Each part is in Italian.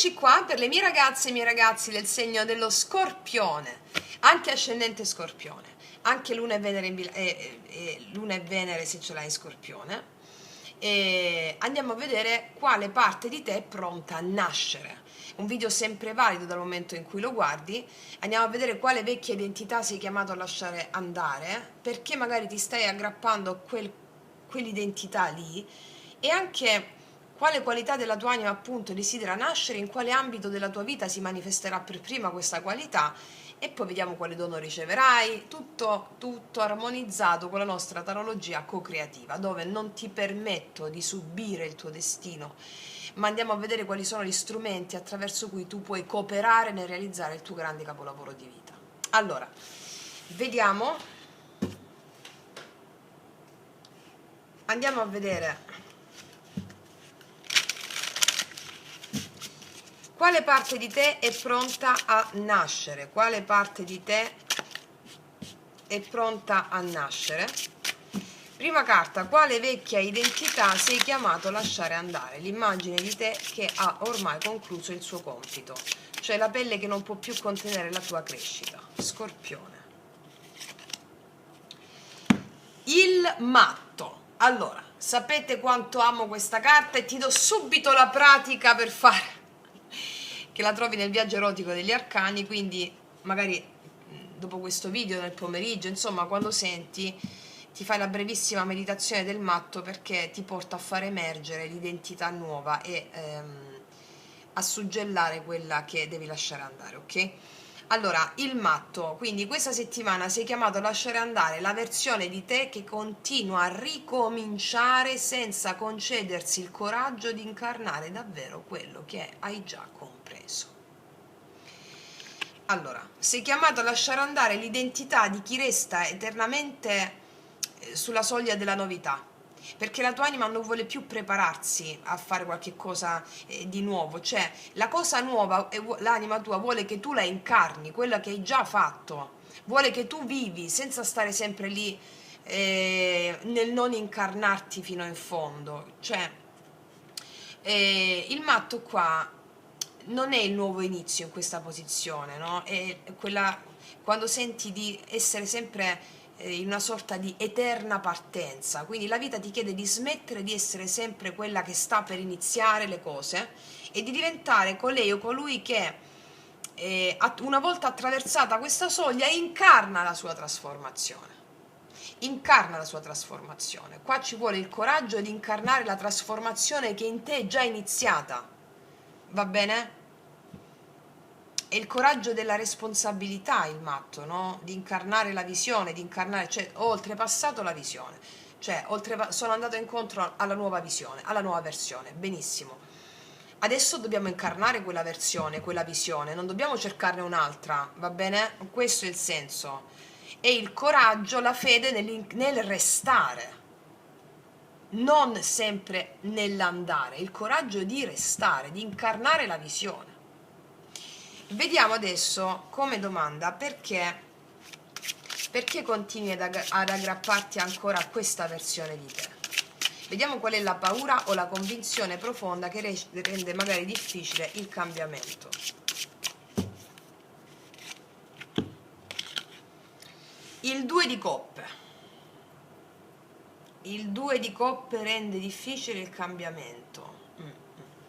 Eccoci qua per le mie ragazze e i miei ragazzi del segno dello Scorpione, anche ascendente Scorpione, anche Luna e Venere, Luna e Venere se ce l'hai in Scorpione. E andiamo a vedere quale parte di te è pronta a nascere. Un video sempre valido dal momento in cui lo guardi. Andiamo a vedere quale vecchia identità sei chiamato a lasciare andare, perché magari ti stai aggrappando a quell'identità lì, e anche quale qualità della tua anima appunto desidera nascere, in quale ambito della tua vita si manifesterà per prima questa qualità, e poi vediamo quale dono riceverai, tutto armonizzato con la nostra tarologia co-creativa, dove non ti permetto di subire il tuo destino, ma andiamo a vedere quali sono gli strumenti attraverso cui tu puoi cooperare nel realizzare il tuo grande capolavoro di vita. Allora, vediamo, andiamo a vedere quale parte di te è pronta a nascere, quale parte di te è pronta a nascere. Prima carta, quale vecchia identità sei chiamato a lasciare andare? L'immagine di te che ha ormai concluso il suo compito, cioè la pelle che non può più contenere la tua crescita. Scorpione. Il matto. Allora, sapete quanto amo questa carta e ti do subito la pratica per fare, che la trovi nel viaggio erotico degli arcani, quindi magari dopo questo video nel pomeriggio, insomma, quando senti, ti fai la brevissima meditazione del matto, perché ti porta a far emergere l'identità nuova e a suggellare quella che devi lasciare andare, ok? Allora, il matto, quindi questa settimana sei chiamato a lasciare andare la versione di te che continua a ricominciare senza concedersi il coraggio di incarnare davvero quello che hai già compreso. Allora, sei chiamato a lasciare andare l'identità di chi resta eternamente sulla soglia della novità, perché la tua anima non vuole più prepararsi a fare qualche cosa di nuovo, cioè la cosa nuova, l'anima tua vuole che tu la incarni, quella che hai già fatto, vuole che tu vivi senza stare sempre lì nel non incarnarti fino in fondo. Cioè il matto qua non è il nuovo inizio in questa posizione, no? È quella, quando senti di essere sempre in una sorta di eterna partenza, quindi la vita ti chiede di smettere di essere sempre quella che sta per iniziare le cose e di diventare colei o colui che una volta attraversata questa soglia incarna la sua trasformazione. Incarna la sua trasformazione. Qua ci vuole il coraggio di incarnare la trasformazione che in te è già iniziata. Va bene? È il coraggio della responsabilità il matto, no? Di incarnare la visione, di incarnare, cioè ho oltrepassato la visione, cioè sono andato incontro alla nuova visione, alla nuova versione, benissimo. Adesso dobbiamo incarnare quella versione, quella visione, non dobbiamo cercarne un'altra, va bene? Questo è il senso. È il coraggio, la fede nel restare, non sempre nell'andare, il coraggio di restare, di incarnare la visione. Vediamo adesso come domanda perché continui ad aggrapparti ancora a questa versione di te. Vediamo qual è la paura o la convinzione profonda che rende magari difficile il cambiamento. Il 2 di coppe. Il 2 di coppe rende difficile il cambiamento.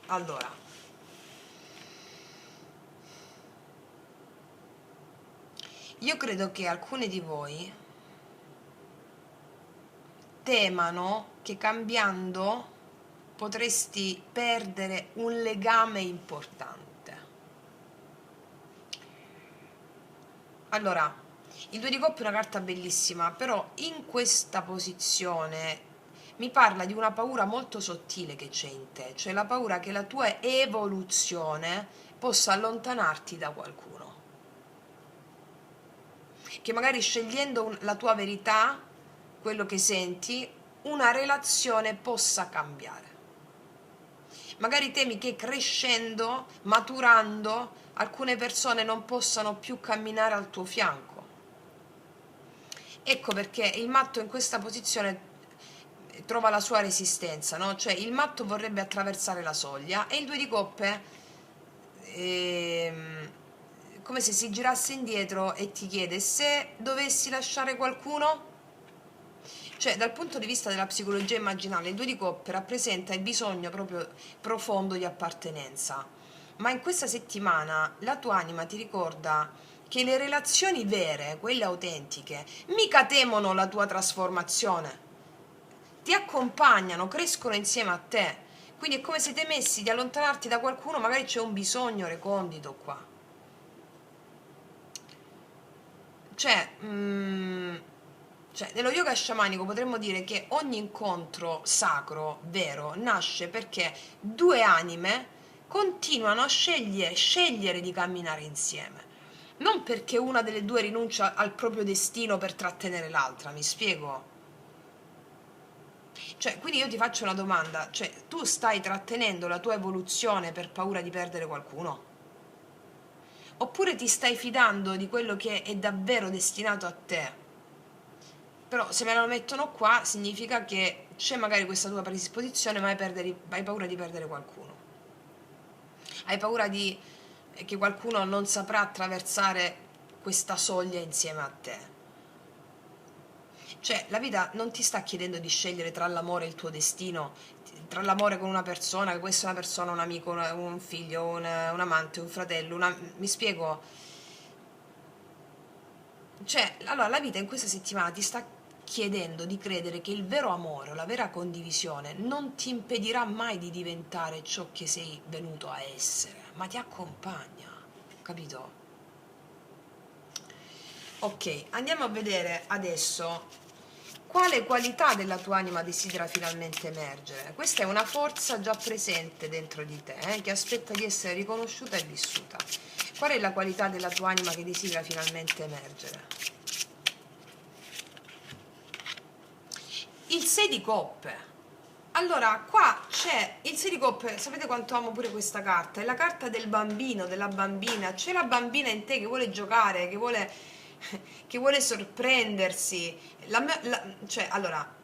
Allora, io credo che alcuni di voi temano che cambiando potresti perdere un legame importante. Allora, il 2 di coppe è una carta bellissima, però in questa posizione mi parla di una paura molto sottile che c'è in te, cioè la paura che la tua evoluzione possa allontanarti da qualcuno, che magari scegliendo la tua verità, quello che senti, una relazione possa cambiare. Magari temi che crescendo, maturando, alcune persone non possano più camminare al tuo fianco. Ecco perché il matto in questa posizione trova la sua resistenza, no? Cioè il matto vorrebbe attraversare la soglia e il 2 di coppe come se si girasse indietro e ti chiede: se dovessi lasciare qualcuno? Cioè, dal punto di vista della psicologia immaginale, il 2 di coppe rappresenta il bisogno proprio profondo di appartenenza. Ma in questa settimana la tua anima ti ricorda che le relazioni vere, quelle autentiche, mica temono la tua trasformazione, ti accompagnano, crescono insieme a te. Quindi è come se temessi di allontanarti da qualcuno, magari c'è un bisogno recondito qua. Cioè, nello yoga sciamanico potremmo dire che ogni incontro sacro, vero, nasce perché due anime continuano a scegliere di camminare insieme. Non perché una delle due rinuncia al proprio destino per trattenere l'altra, mi spiego? Cioè, quindi io ti faccio una domanda, cioè, tu stai trattenendo la tua evoluzione per paura di perdere qualcuno? Oppure ti stai fidando di quello che è davvero destinato a te? Però se me lo mettono qua significa che c'è magari questa tua predisposizione, ma hai paura di perdere qualcuno. Hai paura che qualcuno non saprà attraversare questa soglia insieme a te. Cioè, la vita non ti sta chiedendo di scegliere tra l'amore e il tuo destino, tra l'amore con una persona, che può essere una persona, un amico, un figlio, un amante, un fratello, mi spiego? Cioè, allora la vita in questa settimana ti sta chiedendo di credere che il vero amore o la vera condivisione non ti impedirà mai di diventare ciò che sei venuto a essere, ma ti accompagna, capito? Ok, andiamo a vedere adesso quale qualità della tua anima desidera finalmente emergere. Questa è una forza già presente dentro di te, che aspetta di essere riconosciuta e vissuta. Qual è la qualità della tua anima che desidera finalmente emergere? Il 6 di coppe. Allora, qua c'è il 6 di coppe, sapete quanto amo pure questa carta? È la carta del bambino, della bambina. C'è la bambina in te che vuole giocare, che vuole sorprendersi. Cioè, allora,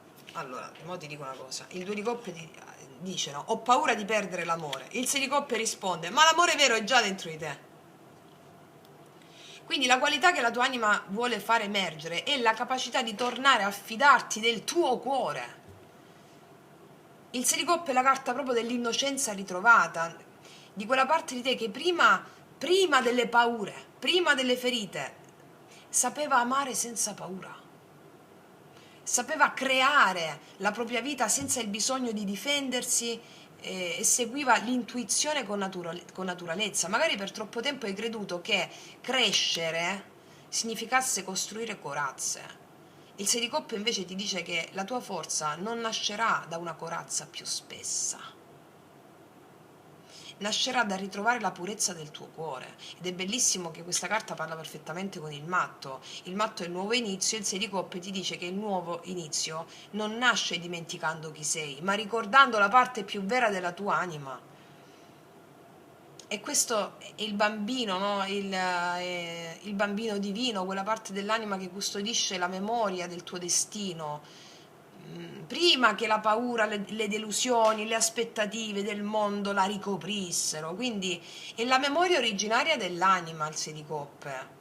mo ti dico una cosa. Il 2 di coppe dice, no, ho paura di perdere l'amore. Il 6 di coppe risponde, ma l'amore vero è già dentro di te. Quindi la qualità che la tua anima vuole fare emergere è la capacità di tornare a fidarti del tuo cuore. Il 6 di coppe è la carta proprio dell'innocenza ritrovata, di quella parte di te che prima delle paure, prima delle ferite, sapeva amare senza paura, sapeva creare la propria vita senza il bisogno di difendersi, e seguiva l'intuizione con naturalezza. Magari per troppo tempo hai creduto che crescere significasse costruire corazze. Il 6 di coppe invece ti dice che la tua forza non nascerà da una corazza più spessa, nascerà da ritrovare la purezza del tuo cuore. Ed è bellissimo che questa carta parla perfettamente con il matto. Il matto è il nuovo inizio, il 6 di coppe ti dice che il nuovo inizio non nasce dimenticando chi sei, ma ricordando la parte più vera della tua anima. E questo è il bambino, no? Il bambino divino, quella parte dell'anima che custodisce la memoria del tuo destino, prima che la paura, le delusioni, le aspettative del mondo la ricoprissero. Quindi è la memoria originaria dell'anima, il 6 di coppe.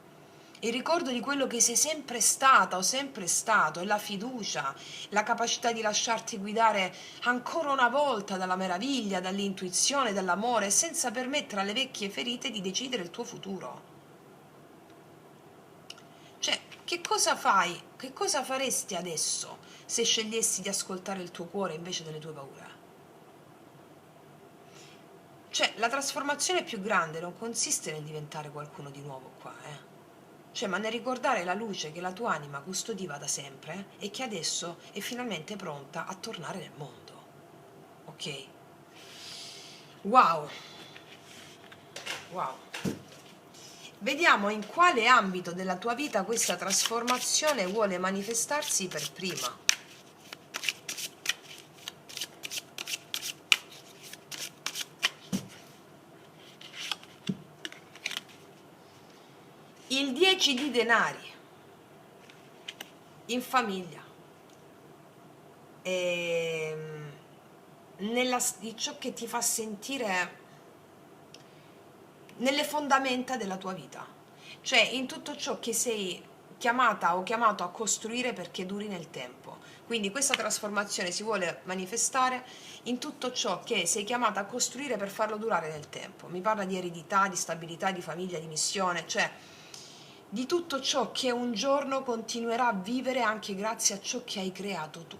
Il ricordo di quello che sei sempre stata o sempre stato, e la fiducia, la capacità di lasciarti guidare ancora una volta dalla meraviglia, dall'intuizione, dall'amore, senza permettere alle vecchie ferite di decidere il tuo futuro. Cioè, che cosa fai? Che cosa faresti adesso se scegliessi di ascoltare il tuo cuore invece delle tue paure? Cioè, la trasformazione più grande non consiste nel diventare qualcuno di nuovo qua, Cioè, ma nel ricordare la luce che la tua anima custodiva da sempre e che adesso è finalmente pronta a tornare nel mondo. Ok? Wow! Wow! Vediamo in quale ambito della tua vita questa trasformazione vuole manifestarsi per prima. Il 10 di denari in famiglia, di ciò che ti fa sentire nelle fondamenta della tua vita, cioè in tutto ciò che sei chiamata o chiamato a costruire perché duri nel tempo. Quindi questa trasformazione si vuole manifestare in tutto ciò che sei chiamata a costruire per farlo durare nel tempo. Mi parla di eredità, di stabilità, di famiglia, di missione, cioè di tutto ciò che un giorno continuerà a vivere anche grazie a ciò che hai creato tu.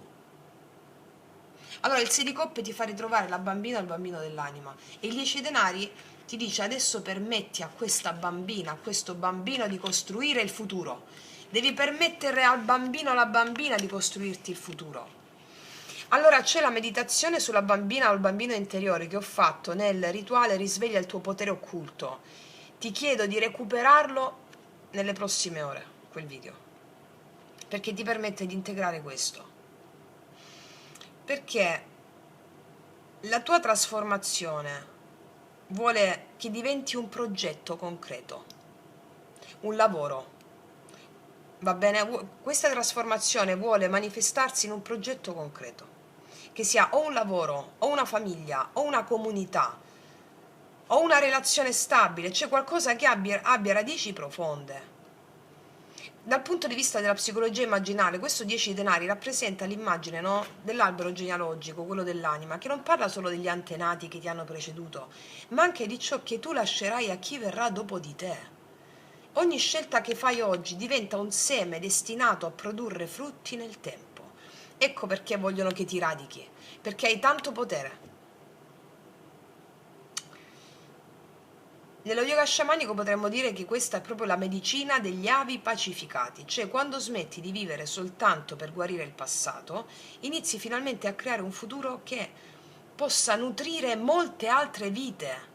Allora il 6 di coppe ti fa ritrovare la bambina o il bambino dell'anima, e il 10 denari ti dice: adesso permetti a questa bambina, a questo bambino di costruire il futuro. Devi permettere al bambino o alla bambina di costruirti il futuro. Allora c'è la meditazione sulla bambina o il bambino interiore che ho fatto nel rituale Risveglia il tuo potere occulto. Ti chiedo di recuperarlo nelle prossime ore, quel video, perché ti permette di integrare questo. Perché la tua trasformazione vuole che diventi un progetto concreto, un lavoro. Va bene? Questa trasformazione vuole manifestarsi in un progetto concreto, che sia o un lavoro, o una famiglia, o una comunità, o una relazione stabile, cioè qualcosa che abbia radici profonde. Dal punto di vista della psicologia immaginale, questo 10 denari rappresenta l'immagine, no, dell'albero genealogico, quello dell'anima, che non parla solo degli antenati che ti hanno preceduto, ma anche di ciò che tu lascerai a chi verrà dopo di te. Ogni scelta che fai oggi diventa un seme destinato a produrre frutti nel tempo. Ecco perché vogliono che ti radichi, perché hai tanto potere. Nello yoga sciamanico potremmo dire che questa è proprio la medicina degli avi pacificati, cioè quando smetti di vivere soltanto per guarire il passato, inizi finalmente a creare un futuro che possa nutrire molte altre vite.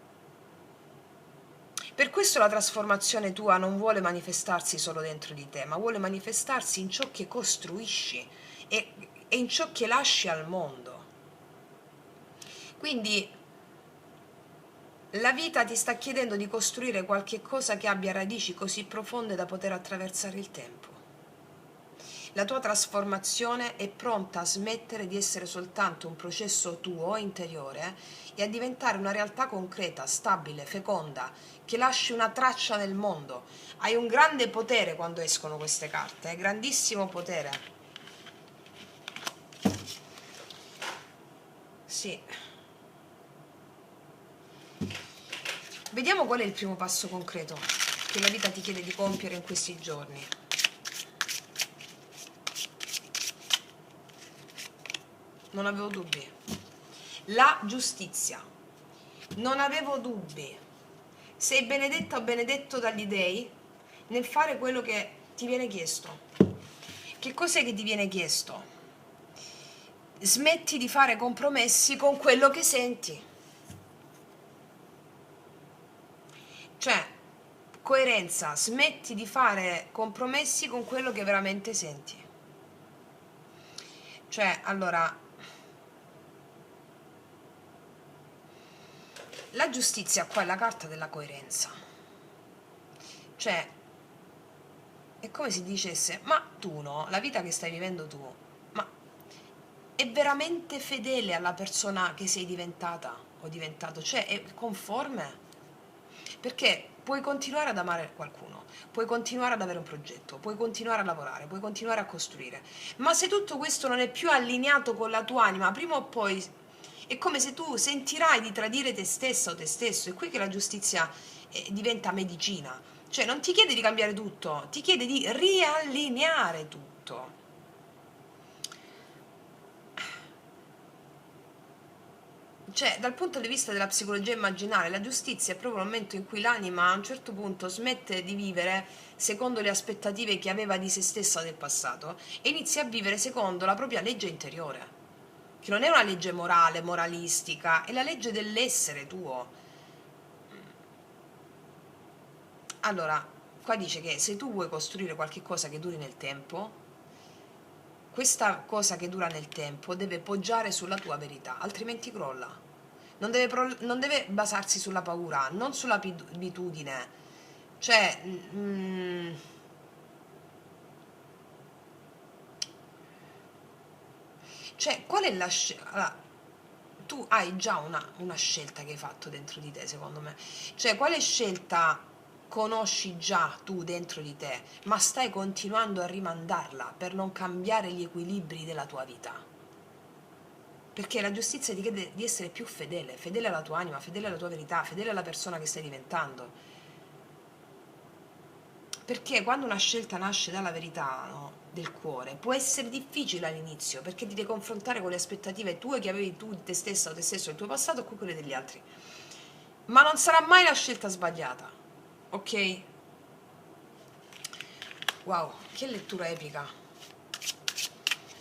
Per questo la trasformazione tua non vuole manifestarsi solo dentro di te, ma vuole manifestarsi in ciò che costruisci e in ciò che lasci al mondo. Quindi la vita ti sta chiedendo di costruire qualche cosa che abbia radici così profonde da poter attraversare il tempo. La tua trasformazione è pronta a smettere di essere soltanto un processo tuo interiore e a diventare una realtà concreta, stabile, feconda, che lasci una traccia nel mondo. Hai un grande potere quando escono queste carte, grandissimo potere. Sì. Vediamo qual è il primo passo concreto che la vita ti chiede di compiere in questi giorni. Non avevo dubbi. La giustizia. Non avevo dubbi. Sei benedetta o benedetto dagli dei nel fare quello che ti viene chiesto. Che cos'è che ti viene chiesto? Smetti di fare compromessi con quello che senti. Cioè, coerenza, smetti di fare compromessi con quello che veramente senti. Cioè, allora, la giustizia qua è la carta della coerenza. Cioè, è come se dicesse: ma tu no, la vita che stai vivendo tu, ma è veramente fedele alla persona che sei diventata o diventato? Cioè, è conforme? Perché puoi continuare ad amare qualcuno, puoi continuare ad avere un progetto, puoi continuare a lavorare, puoi continuare a costruire, ma se tutto questo non è più allineato con la tua anima, prima o poi è come se tu sentirai di tradire te stessa o te stesso. È qui che la giustizia diventa medicina. Cioè non ti chiede di cambiare tutto, ti chiede di riallineare tutto. Cioè, dal punto di vista della psicologia immaginale, la giustizia è proprio il momento in cui l'anima a un certo punto smette di vivere secondo le aspettative che aveva di se stessa del passato e inizia a vivere secondo la propria legge interiore, che non è una legge morale, moralistica, è la legge dell'essere tuo. Allora, qua dice che se tu vuoi costruire qualche cosa che duri nel tempo, questa cosa che dura nel tempo deve poggiare sulla tua verità, altrimenti crolla. Non deve basarsi sulla paura, non sull'abitudine. Cioè, cioè qual è la scelta? Allora, tu hai già una scelta che hai fatto dentro di te, secondo me. Cioè, quale scelta conosci già tu dentro di te, ma stai continuando a rimandarla per non cambiare gli equilibri della tua vita? Perché la giustizia ti chiede di essere più fedele, fedele alla tua anima, fedele alla tua verità, fedele alla persona che stai diventando. Perché quando una scelta nasce dalla verità, no, del cuore, può essere difficile all'inizio, perché ti devi confrontare con le aspettative tue che avevi tu di te stessa o te stesso, del tuo passato, o con quelle degli altri. Ma non sarà mai la scelta sbagliata, ok? Wow, che lettura epica!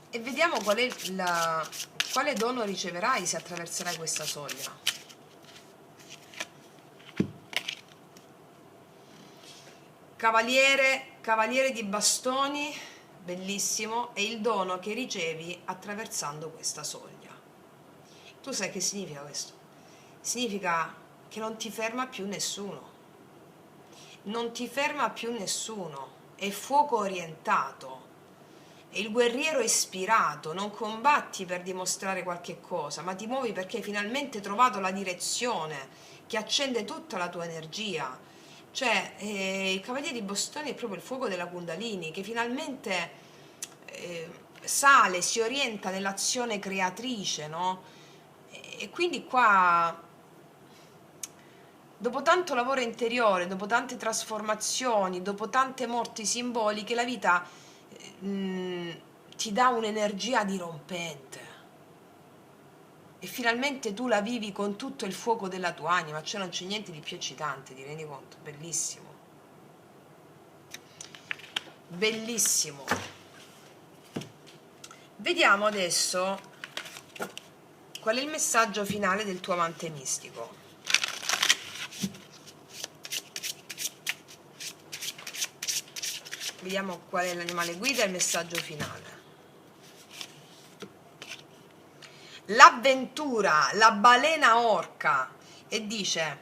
E vediamo quale dono riceverai se attraverserai questa soglia. Cavaliere di bastoni, bellissimo, è il dono che ricevi attraversando questa soglia. Tu sai che significa questo? Significa che non ti ferma più nessuno. Non ti ferma più nessuno. È fuoco orientato. È il guerriero ispirato. Non combatti per dimostrare qualche cosa, ma ti muovi perché hai finalmente trovato la direzione che accende tutta la tua energia. Cioè, il Cavaliere di Bastoni è proprio il fuoco della Kundalini, che finalmente sale, si orienta nell'azione creatrice, no? E quindi qua, dopo tanto lavoro interiore, dopo tante trasformazioni, dopo tante morti simboliche, la vita ti dà un'energia dirompente. E finalmente tu la vivi con tutto il fuoco della tua anima, cioè non c'è niente di più eccitante, ti rendi conto? Bellissimo. Bellissimo. Vediamo adesso qual è il messaggio finale del tuo amante mistico. Vediamo qual è l'animale guida e il messaggio finale. L'avventura, la balena orca, e dice: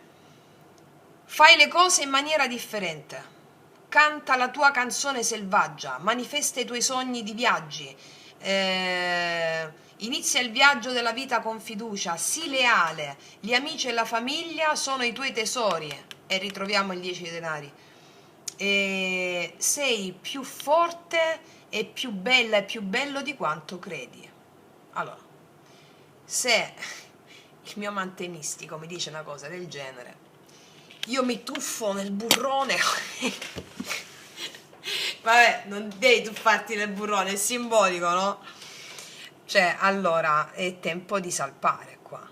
fai le cose in maniera differente, canta la tua canzone selvaggia, manifesta i tuoi sogni di viaggi, inizia il viaggio della vita con fiducia, sii leale, gli amici e la famiglia sono i tuoi tesori, e ritroviamo il 10 denari. E sei più forte e più bella e più bello di quanto credi. Allora, se il mio amante mistico mi dice una cosa del genere, io mi tuffo nel burrone. Vabbè, non devi tuffarti nel burrone, è simbolico, no? Cioè, allora, è tempo di salpare qua.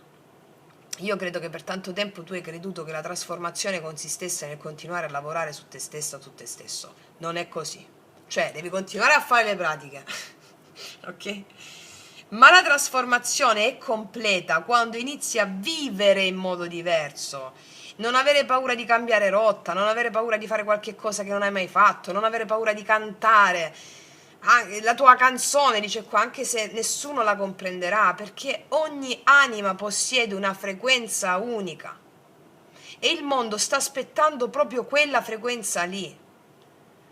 Io credo che per tanto tempo tu hai creduto che la trasformazione consistesse nel continuare a lavorare su te stessa o su te stesso. Non è così. Cioè, devi continuare a fare le pratiche. Ok? Ma la trasformazione è completa quando inizi a vivere in modo diverso. Non avere paura di cambiare rotta, non avere paura di fare qualche cosa che non hai mai fatto, non avere paura di cantare la tua canzone, dice qua, anche se nessuno la comprenderà, perché ogni anima possiede una frequenza unica e il mondo sta aspettando proprio quella frequenza lì.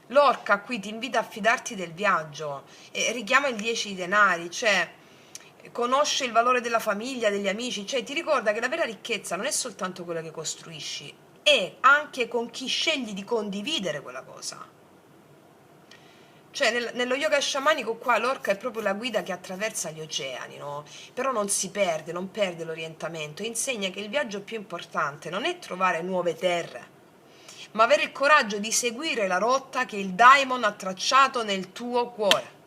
L'orca qui ti invita a fidarti del viaggio e richiama il 10 di denari, cioè conosce il valore della famiglia, degli amici, cioè ti ricorda che la vera ricchezza non è soltanto quella che costruisci, è anche con chi scegli di condividere quella cosa. Cioè nello yoga sciamanico qua l'orca è proprio la guida che attraversa gli oceani, no? Però non si perde, non perde l'orientamento, insegna che il viaggio più importante non è trovare nuove terre, ma avere il coraggio di seguire la rotta che il daimon ha tracciato nel tuo cuore.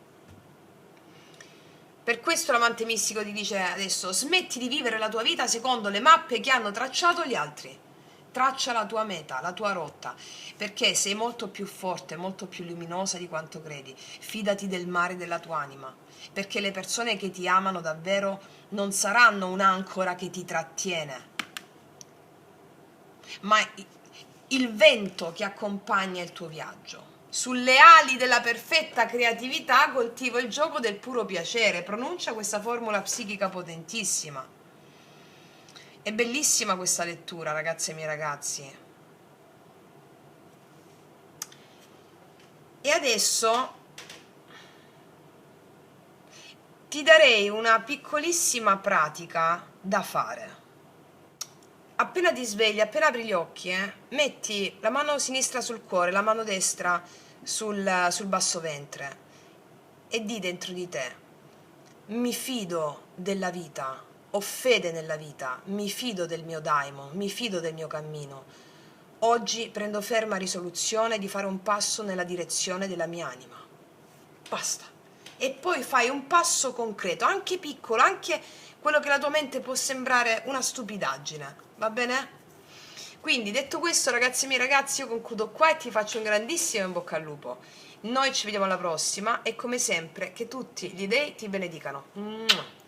Per questo l'amante mistico ti dice adesso: smetti di vivere la tua vita secondo le mappe che hanno tracciato gli altri. Traccia la tua meta, la tua rotta, perché sei molto più forte, molto più luminosa di quanto credi. Fidati del mare della tua anima, perché le persone che ti amano davvero non saranno un'ancora che ti trattiene, ma il vento che accompagna il tuo viaggio. Sulle ali della perfetta creatività coltivo il gioco del puro piacere. Pronuncia questa formula psichica potentissima. È bellissima questa lettura, ragazze e miei ragazzi. E adesso ti darei una piccolissima pratica da fare. Appena ti svegli, appena apri gli occhi, metti la mano sinistra sul cuore, la mano destra sul basso ventre e di dentro di te: mi fido della vita, ho fede nella vita, mi fido del mio daimon, mi fido del mio cammino. Oggi prendo ferma risoluzione di fare un passo nella direzione della mia anima. Basta. E poi fai un passo concreto, anche piccolo, anche quello che la tua mente può sembrare una stupidaggine, va bene? Quindi, detto questo, ragazzi miei ragazzi, io concludo qua e ti faccio un grandissimo in bocca al lupo. Noi ci vediamo alla prossima e come sempre che tutti gli dei ti benedicano. Mua.